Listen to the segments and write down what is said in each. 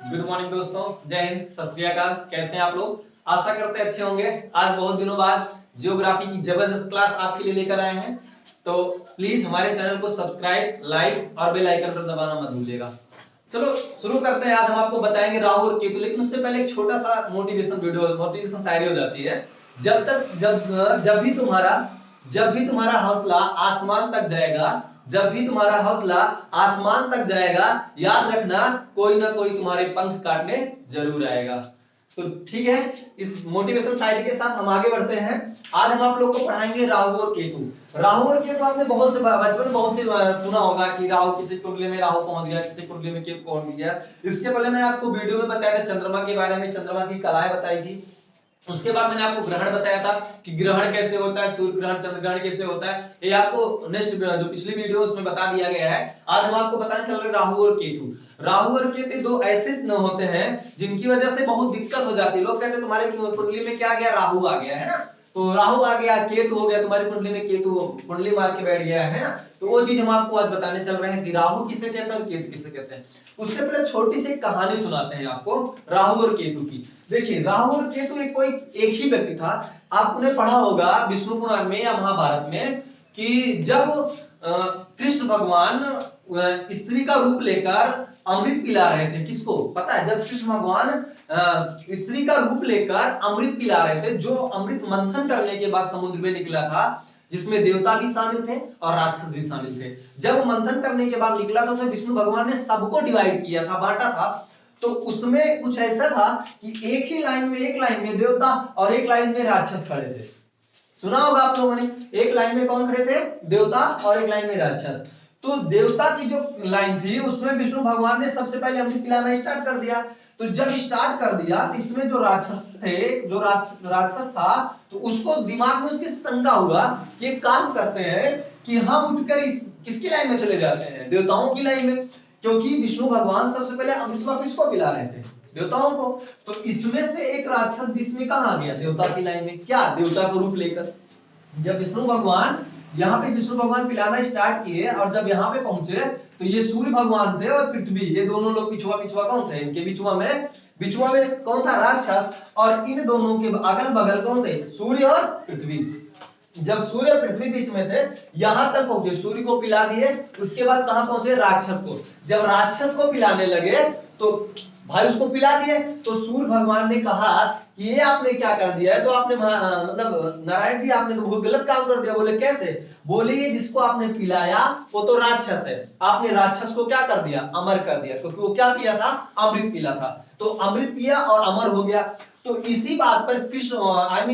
Good morning दोस्तों, जय हिंद, सत श्री अकाल। कैसे हैं आप लोग? आशा करते हैं अच्छे होंगे। आज बहुत दिनों बाद जियोग्राफी की जबरदस्त क्लास आपके लिए लेकर आए हैं, तो प्लीज हमारे चैनल को सब्सक्राइब, लाइक और बेल आइकन पर दबाना मत भूलिएगा। चलो शुरू करते हैं। आज हम आपको बताएंगे राहु और केतु, लेकिन उससे पहले एक छोटा सा मोटिवेशन शायरी हो जाती है। जब तक जब जब भी तुम्हारा हौसला आसमान तक जाएगा, जब भी तुम्हारा हौसला आसमान तक जाएगा, याद रखना कोई ना कोई तुम्हारे पंख काटने जरूर आएगा। तो ठीक है, इस मोटिवेशन शायरी के साथ हम आगे बढ़ते हैं। आज हम आप लोग को पढ़ाएंगे राहु और केतु। राहु और केतु आपने बचपन में बहुत से सुना होगा कि राहु किसी कुंडली में राहु पहुंच गया, किसी कुंडली में केतु पहुंच गया। इसके पहले मैंने आपको वीडियो में बताया था चंद्रमा के बारे में, चंद्रमा की कलाएं बताई थी। उसके बाद मैंने आपको ग्रहण बताया था कि ग्रहण कैसे होता है, सूर्य ग्रहण, चंद्र ग्रहण कैसे होता है। ये आपको नेक्स्ट जो पिछली वीडियो उसमें बता दिया गया है। आज हम आपको बताने चल रहे राहु और केतु। राहु और केतु दो ऐसे न होते हैं जिनकी वजह से बहुत दिक्कत हो जाती है। लोग कहते हैं तुम्हारे कुंडली में क्या आ गया, राहु आ गया है ना, तो राहु आ गया, केतु हो गया, तुम्हारी कुंडली में केतु कुंडली मार के बैठ गया है ना। तो वो चीज हम आपको आज बताने चल रहे हैं कि राहु किसे कहते हैं और केतु किसे कहते हैं। उससे पहले छोटी सी कहानी सुनाते हैं आपको राहु और केतु की। देखिए, राहु और केतु एक ही व्यक्ति था। आपने पढ़ा होगा विष्णु पुराण में या महाभारत में कि जब कृष्ण भगवान स्त्री का रूप लेकर अमृत पिला रहे थे, किसको पता है? जब कृष्ण भगवान स्त्री का रूप लेकर अमृत पिला रहे थे, जो अमृत मंथन करने के बाद समुद्र में निकला था, जिसमें देवता भी शामिल थे और राक्षस भी शामिल थे। जब मंथन करने के बाद निकला था, तो विष्णु भगवान ने सबको डिवाइड किया था, बांटा था। तो उसमें कुछ ऐसा था कि एक लाइन में देवता और एक लाइन में राक्षस खड़े थे। सुना होगा आप लोगों ने, एक लाइन में कौन खड़े थे? देवता, और एक लाइन में राक्षस। तो देवता की जो लाइन थी उसमें विष्णु भगवान ने सबसे पहले अमृत पिलाना स्टार्ट कर दिया। तो जब स्टार्ट कर दिया तो इसमें जो राक्षस थे, जो राक्षस था, तो उसको दिमाग में उसकी शंका हुआ कि एक काम करते हैं कि हम उठकर किसकी लाइन में चले जाते हैं? देवताओं की लाइन में, क्योंकि विष्णु भगवान सबसे पहले अमृत किसको पिला रहे थे? देवताओं को। तो इसमें से एक राक्षस बीच में कहां आ गया? देवता की लाइन में। क्या? देवता को रूप लेकर। जब विष्णु भगवान पिलाना स्टार्ट किए और जब यहाँ पे पहुंचे, तो ये सूर्य भगवान थे और पृथ्वी, ये दोनों लोग पिछुआ कौन थे? इनके बिचुआ में कौन था? राक्षस। और इन दोनों के अगल बगल कौन थे? सूर्य और पृथ्वी। जब सूर्य और पृथ्वी बीच में थे, यहां तक पहुंचे, सूर्य को पिला दिए। उसके बाद कहां पहुंचे? राक्षस को। जब राक्षस को पिलाने लगे तो भाई उसको पिला दिए, तो सूर्य भगवान ने कहा कि ये आपने क्या कर दिया है? तो आपने मतलब नारायण जी, आपने तो बहुत गलत काम कर दिया। बोले कैसे? बोले ये जिसको आपने पिलाया वो तो राक्षस है, आपने राक्षस को क्या कर दिया? अमर कर दिया, क्योंकि वो क्या पिया था? अमृत पिला था। तो अमृत पिया और अमर हो गया। तो इसी बात पर कृष्ण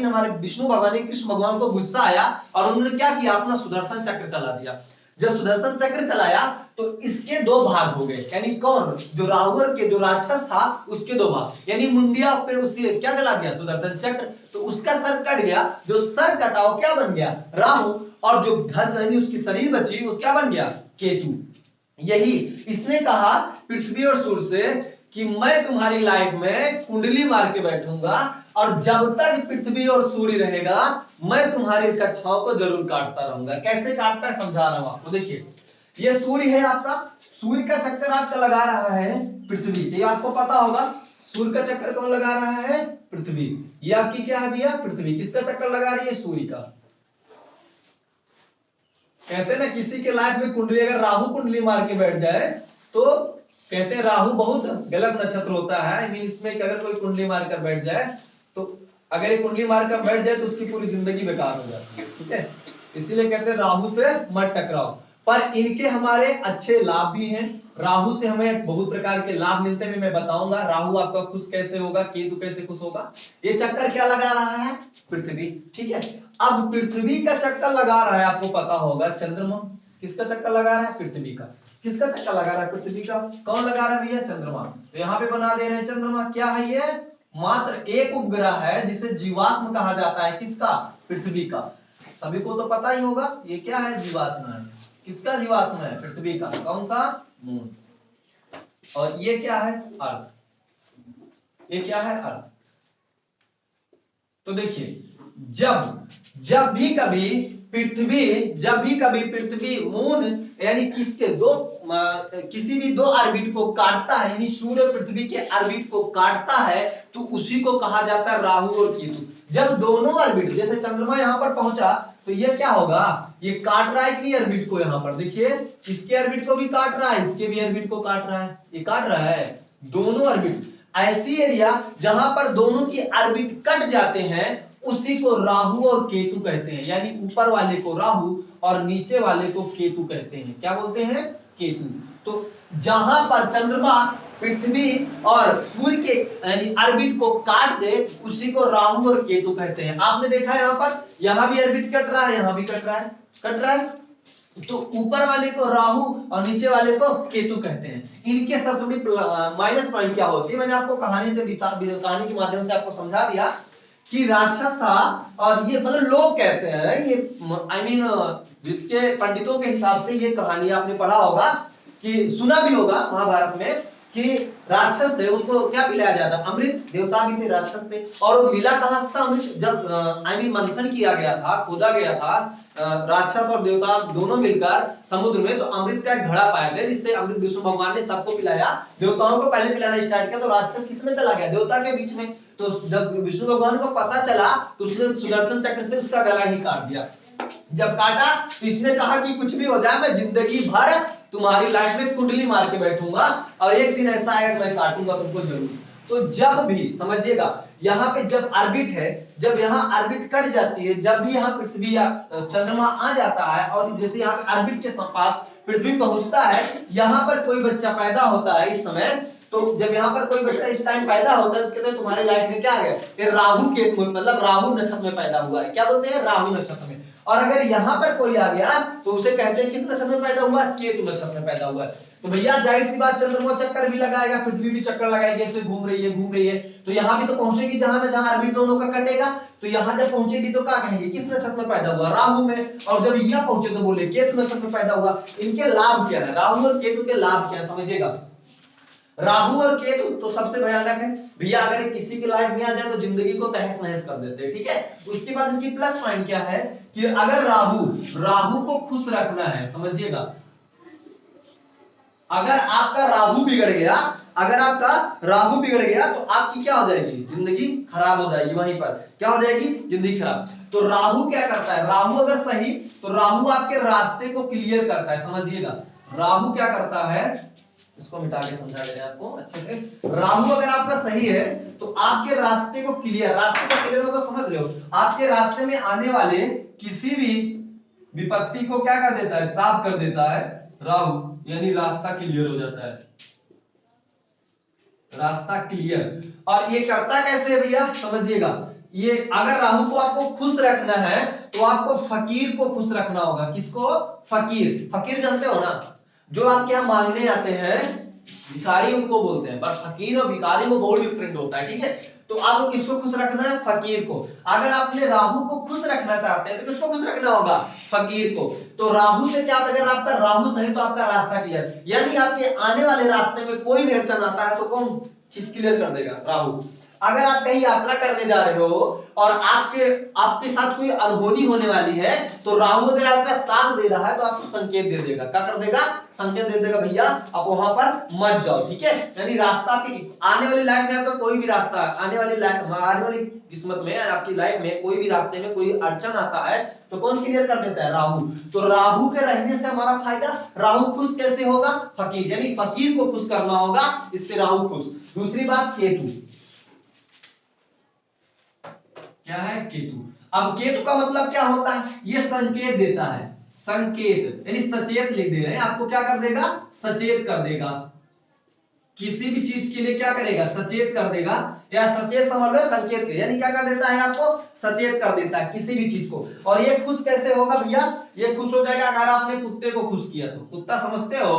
हमारे विष्णु भगवान ने कृष्ण भगवान को गुस्सा आया और उन्होंने क्या किया? अपना सुदर्शन चक्र चला दिया। जब सुदर्शन चक्र चलाया तो इसके दो भाग हो गए, यानी कौन? जो राहु के जो राक्षस था उसके दो भाग, यानी मुंडिया पे उसे क्या चला दिया? सुदर्शन चक्र। तो उसका सर कट गया। जो सर कटा वो क्या बन गया? राहु। और जो धड़ यानी उसकी शरीर बची वो क्या बन गया? केतु। यही इसने कहा पृथ्वी और सूर्य से कि मैं तुम्हारी लाइफ में कुंडली मार के बैठूंगा, और जब तक पृथ्वी और सूर्य रहेगा मैं तुम्हारी कक्षाओं को जरूर काटता रहूंगा। कैसे काटता है समझा रहा हूं आपको। देखिए, ये सूर्य है आपका, सूर्य का चक्कर आपका लगा रहा है पृथ्वी, ये आपको पता होगा। सूर्य का चक्कर कौन लगा रहा है? पृथ्वी। ये आपकी क्या है भैया? पृथ्वी। किसका चक्कर लगा रही है? सूर्य का। कहते हैं ना, किसी के लाइफ में कुंडली, अगर राहु कुंडली मार के बैठ जाए तो कहते हैं राहु बहुत गलत नक्षत्र होता है। मीन इसमें अगर कोई कुंडली मार कर बैठ जाए, तो अगर ये कुंडली मार कर बैठ जाए तो उसकी पूरी जिंदगी बेकार हो जाती है। ठीक है, इसीलिए कहते हैं राहु से मत टकराओ। पर इनके हमारे अच्छे लाभ भी हैं। राहु से हमें बहुत प्रकार के लाभ मिलते हैं, मैं बताऊंगा। राहु आपका खुश कैसे होगा, केतु कैसे खुश होगा। ये चक्कर क्या लगा रहा है? पृथ्वी। ठीक है, अब पृथ्वी का चक्कर लगा रहा है, आपको पता होगा चंद्रमा। किसका चक्कर लगा रहा है? पृथ्वी का। किसका चक्कर लगा रहा है? पृथ्वी का। कौन लगा रहा है भैया? चंद्रमा। तो यहाँ पे बना दे रहे हैं चंद्रमा। क्या है ये? मात्र एक उपग्रह है जिसे जीवाश्म कहा जाता है। किसका? पृथ्वी का। सभी को तो पता ही होगा ये क्या है? जीवाश्म है। किसका जीवाश्म है? पृथ्वी का। कौन सा? मून। और ये क्या है? अर्थ। ये क्या है? अर्थ। तो देखिए, जब भी कभी पृथ्वी जब भी कभी पृथ्वी मून यानी किसके किसी भी दो ऑर्बिट को काटता है, यानी सूर्य पृथ्वी के ऑर्बिट को काटता है, तो उसी को कहा जाता है राहु और केतु। जब दोनों ऑर्बिट, जैसे चंद्रमा यहां पर पहुंचा तो ये क्या होगा, ये काट रहा है कि नहीं ऑर्बिट को, यहां पर देखिए इसके ऑर्बिट को भी काट रहा है, इसके भी ऑर्बिट को काट रहा है, ये काट रहा है दोनों ऑर्बिट। ऐसी एरिया जहां पर दोनों की ऑर्बिट कट जाते हैं उसी को राहु और केतु कहते हैं, यानी ऊपर वाले को राहु और नीचे वाले को केतु कहते हैं। क्या बोलते हैं, केतु। तो जहां पर चंद्रमा पृथ्वी और सूर्य के यानी ऑर्बिट को काट दे उसी को राहु और केतु कहते हैं। आपने देखा यहां पर, यहां भी ऑर्बिट कट रहा है, यहां भी कट रहा है, तो ऊपर वाले को राहु और नीचे वाले को केतु कहते हैं। इनके सबसे बड़ी माइनस पॉइंट क्या होती है, मैंने आपको कहानी के माध्यम से आपको समझा दिया कि राक्षस था, और ये मतलब लोग कहते हैं, ये जिसके पंडितों के हिसाब से ये कहानी आपने पढ़ा होगा कि सुना भी होगा महाभारत में कि राक्षस थे, उनको क्या पिलाया जाता, अमृत। देवता भी थे, राक्षस थे, और वो मिला कहां से था अमृत, जब मंथन किया गया था, खोदा गया था, राक्षस और देवता दोनों मिलकर समुद्र में, तो अमृत का एक घड़ा पाए थे, जिससे अमृत विष्णु भगवान ने सबको पिलाया। देवताओं को पहले पिलाना स्टार्ट किया, तो राक्षस किसमें चला गया, देवता के बीच में। तो जब विष्णु भगवान को पता चला तो उसने सुदर्शन चक्र से उसका गला ही काट दिया। जब काटा तो इसने कहा कि कुछ भी हो जाए मैं जिंदगी भर तुम्हारी लाइफ में कुंडली मार के बैठूंगा, और एक दिन ऐसा आएगा मैं काटूंगा तुमको जरूर। तो जब भी समझिएगा, यहाँ पे जब ऑर्बिट है, जब यहाँ ऑर्बिट कट जाती है, जब भी यहाँ पृथ्वी या चंद्रमा आ जाता है, और जैसे यहाँ ऑर्बिट के पास पृथ्वी पहुंचता है, यहाँ पर कोई बच्चा पैदा होता है इस समय, तो जब यहाँ पर कोई बच्चा इस टाइम पैदा होता है, उसके बाद तुम्हारी लाइफ में क्या आ गया, फिर राहु केतु, मतलब राहु नक्षत्र में पैदा हुआ है। क्या बोलते हैं, राहु नक्षत्र में। और अगर यहाँ पर कोई आ गया तो उसे कहते हैं किस नक्षत्र में पैदा हुआ, केतु नक्षत्र में पैदा हुआ है। तो भैया जाहिर सी बात, चंद्रमा चक्कर भी लगाएगा, पृथ्वी भी चक्कर लगाएगी, ऐसे घूम रही है, तो यहाँ भी तो पहुंचेगी जहां ऑर्बिट दोनों का कटेगा, तो यहाँ जब पहुंचेगी तो क्या कहेंगे, किस नक्षत्र में पैदा हुआ, राहु में। और जब यहाँ पहुंचे तो बोले केतु नक्षत्र में पैदा हुआ। इनके लाभ क्या है, राहु और केतु के लाभ क्या है समझिएगा। राहु और केतु तो सबसे भयानक है भैया, अगर किसी की लाइफ में आ जाए तो जिंदगी को तहस नहस कर देते हैं, ठीक है। उसके बाद इनकी प्लस पॉइंट क्या है कि अगर राहु को खुश रखना है, समझिएगा, अगर आपका राहु बिगड़ गया, तो आपकी क्या हो जाएगी, जिंदगी खराब हो जाएगी, वहीं पर क्या हो जाएगी, जिंदगी खराब। तो राहु क्या करता है, राहु अगर सही तो राहु आपके रास्ते को क्लियर करता है, समझिएगा। राहु क्या करता है, इसको मिटा के समझा रहे हैं आपको अच्छे से। राहु अगर आपका सही है तो आपके रास्ते को क्लियर, रास्ते का क्लियर मतलब समझ रहे हो, आपके रास्ते में आने वाले किसी भी विपत्ति को क्या कर देता है, साफ कर देता है राहु, यानी रास्ता क्लियर हो जाता है, रास्ता क्लियर। और ये करता कैसे भैया समझिएगा, ये अगर राहु को आपको खुश रखना है तो आपको फकीर को खुश रखना होगा। किसको, फकीर जानते हो ना, जो आपके यहाँ मांगने आते हैं, भिखारी उनको बोलते हैं, बस फकीर और भिखारी में बहुत डिफरेंट होता है, ठीक है। तो आपको किसको खुश रखना है, फकीर को। अगर आपने राहु को खुश रखना चाहते हैं तो किसको खुश रखना होगा, फकीर को। तो राहु से क्या, अगर आपका राहु सही तो आपका रास्ता क्लियर, यानी आपके आने वाले रास्ते में कोई भी अड़चन आता है तो कौन क्लियर कर देगा, राहु। अगर आप कहीं यात्रा करने जा रहे हो और आपके साथ कोई अनहोनी होने वाली है, तो राहु अगर आपका साथ दे रहा है तो आपको संकेत दे देगा, क्या कर देगा, संकेत दे देगा, भैया आप वहां पर मत जाओ, ठीक है। यानी रास्ता आपकी आने वाली लाइफ में, आपका कोई भी रास्ता आने वाली किस्मत में, आपकी लाइफ में कोई भी रास्ते में कोई अड़चन आता है तो कौन क्लियर कर देता है, राहु। तो राहु के रहने से हमारा फायदा, राहु खुश कैसे होगा, फकीर, यानी फकीर को खुश करना होगा, इससे राहु खुश। दूसरी बात केतु, क्या है, केतु। अब केतु का मतलब क्या होता है, ये संकेत देता है, संकेत यानी सचेत लिख दे रहे हैं आपको, क्या कर देगा, सचेत कर देगा, किसी भी चीज के लिए क्या करेगा, सचेत कर देगा, या सचेत समझ लो संकेत के, यानी क्या कर देता है, आपको सचेत कर देता है किसी भी चीज को। और ये खुश कैसे होगा भैया, ये खुश हो जाएगा अगर आपने कुत्ते को खुश किया तो। कुत्ता समझते हो,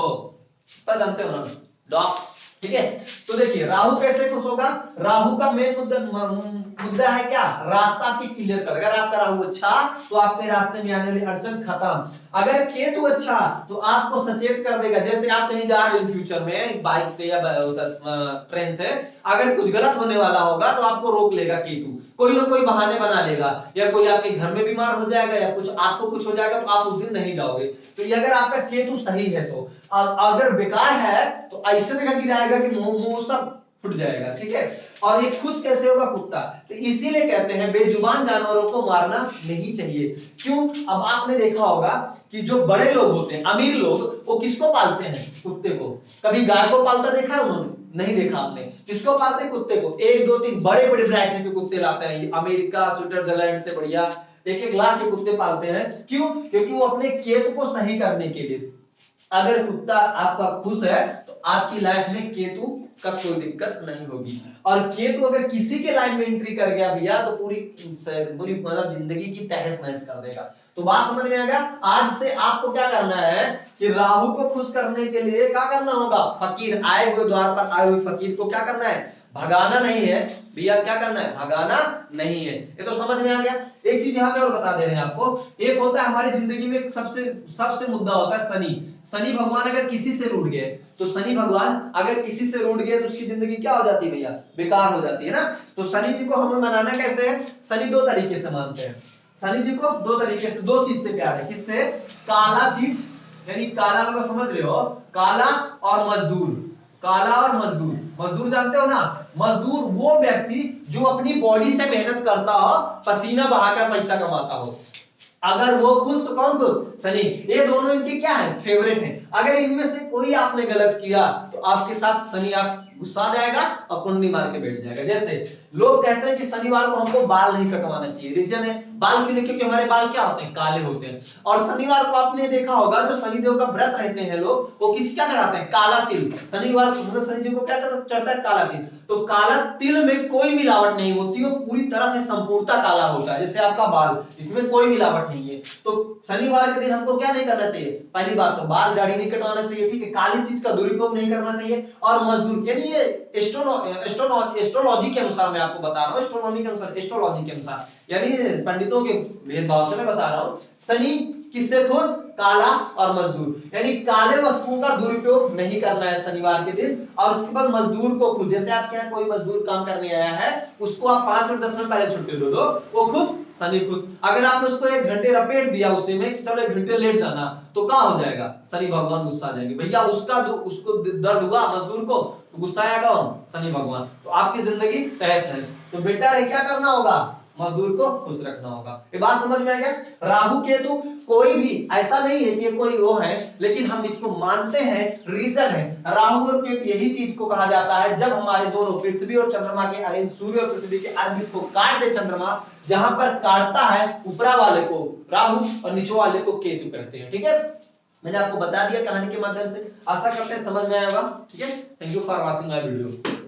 कुत्ता जानते हो ना, डॉग्स, ठीक है। तो देखिए राहु कैसे खुश होगा, राहु का मेन मुद्दा है क्या, रास्ता आपकी क्लियर कर। अगर आपका राहु अच्छा तो आपके रास्ते में आने वाली अड़चन खत्म। अगर केतु अच्छा तो आपको सचेत कर देगा, जैसे आप कहीं जा रहे हो फ्यूचर में बाइक से या ट्रेन से, अगर कुछ गलत होने वाला होगा तो आपको रोक लेगा केतु। कोई ना कोई बहाने बना लेगा, या कोई आपके घर में बीमार हो जाएगा, या कुछ आपको कुछ हो जाएगा तो आप उस दिन नहीं जाओगे। तो ये अगर आपका केतु सही है तो, अगर बेकार है तो ऐसे जगह गिराएगा कि मुंह सब फुट जाएगा, ठीक है। और ये खुश कैसे होगा? कुत्ता। तो इसीलिए कहते हैं बेजुबान जानवरों को मारना नहीं चाहिए। क्यों? अब आपने देखा होगा कि जो बड़े लोग होते हैं, अमीर लोग, वो किसको पालते हैं? कुत्ते को। कभी गाय को पालता देखा है उन्होंने? नहीं देखा आपने। किसको पालते हैं? कुत्ते को। 1 2 3 बड़े बड़े वैरायटी के कुत्ते लाते हैं, अमेरिका स्विट्जरलैंड से बढ़िया 1 1 लाख के कुत्ते पालते हैं। क्यों? क्योंकि वो अपने केतु को सही करने के लिए। अगर कुत्ता आपका खुश है तो आपकी लाइफ में केतु का कोई दिक्कत नहीं होगी। और केतु अगर किसी के लाइफ में एंट्री कर गया भैया तो पूरी मतलब जिंदगी की तहस नहस कर देगा। तो बात समझ में आ गया? आज से आपको क्या करना है कि राहु को खुश करने के लिए क्या करना होगा? फकीर, आए हुए द्वार पर आए हुए फकीर को क्या करना है? भगाना नहीं है भैया। क्या करना है? भगाना नहीं है। ये तो समझ में आ गया। एक चीज यहाँ पे और बता दे रहे हैं आपको। एक होता है हमारी जिंदगी में सबसे मुद्दा होता है शनि। शनि भगवान अगर किसी से रूठ गए तो शनि भगवान अगर किसी से रूठ गए तो उसकी जिंदगी क्या हो जाती है भैया? बेकार हो जाती है ना। तो शनि जी को हमें मनाना कैसे है? शनि 2 तरीके से मानते हैं। शनि जी को 2 तरीके से, 2 चीज से प्यार है। किससे? काला चीज, यानी काला मतलब समझ रहे हो, काला और मजदूर। काला और मजदूर। मजदूर जानते हो ना? मजदूर वो व्यक्ति जो अपनी बॉडी से मेहनत करता हो, पसीना बहाकर पैसा कमाता हो। अगर वो खुश तो कौन खुश? शनि। ये दोनों इनके क्या है? फेवरेट हैं। अगर इनमें से कोई आपने गलत किया तो आपके साथ शनि आप गुस्सा आ जाएगा और कुंडली मार के बैठ जाएगा। जैसे लोग कहते हैं कि शनिवार को हमको बाल नहीं कटवाना चाहिए। रीजन है बाल क्यों? क्योंकि हमारे बाल क्या होते हैं? काले होते हैं। और शनिवार को आपने देखा होगा जो शनिदेव का व्रत रहते हैं लोग, वो क्या चढ़ाते हैं? काला तिल। शनिवार को शनि जी को क्या चढ़ता है? काला तिल। तो काला तिल में कोई मिलावट नहीं होती, वो पूरी तरह से संपूर्णता काला होता है। जैसे आपका बाल, इसमें कोई मिलावट नहीं है। तो शनिवार के दिन हमको क्या नहीं करना चाहिए? पहली बात तो बाल दाढ़ी नहीं कटवाना चाहिए, ठीक है। काली चीज का दुरुपयोग नहीं करना चाहिए। और मजदूर, यानी ये एस्ट्रोलॉजी के अनुसार मैं आपको बता रहा हूँ, एस्ट्रोनॉमी के अनुसार, एस्ट्रोलॉजी के अनुसार, यानी पंडितों के भेदभाव से मैं बता रहा हूँ। शनि किससे खुश? काला और मजदूर, यानी काले वस्तुओं का दुरुपयोग नहीं करना है शनिवार के दिन। और उसके बाद मजदूर को खुश, जैसे आपके यहाँ कोई मजदूर काम करने आया है, उसको आप 5 मिनट 10 मिनट पहले छुट्टी दे दो, वो खुश, शनि खुश। अगर आपने उसको 1 घंटे रपेट दिया उसी में कि चलो 1 घंटे लेट जाना, तो क्या हो जाएगा? शनि भगवान गुस्सा आ जाएंगे भैया। उसको दर्द हुआ मजदूर को तो गुस्सा आएगा कौन? शनि भगवान। तो आपकी जिंदगी तहस नहस। तो बेटा क्या करना होगा? मजदूर को खुश रखना होगा। ये बात समझ में आ गया? राहु केतु कोई भी ऐसा नहीं है कि कोई वो है, लेकिन हम इसको मानते हैं, रीजन है। राहु और केतु यही चीज को कहा जाता है जब हमारे दोनों पृथ्वी और चंद्रमा के अरे सूर्य और पृथ्वी के ऑर्बिट को काट दे चंद्रमा, जहां पर काटता है ऊपरा वाले को राहु और नीचे वाले को केतु कहते हैं, ठीक है। मैंने आपको बता दिया कहानी के माध्यम से। आशा करते हैं समझ में आया होगा, ठीक है। Thank you for watching my video.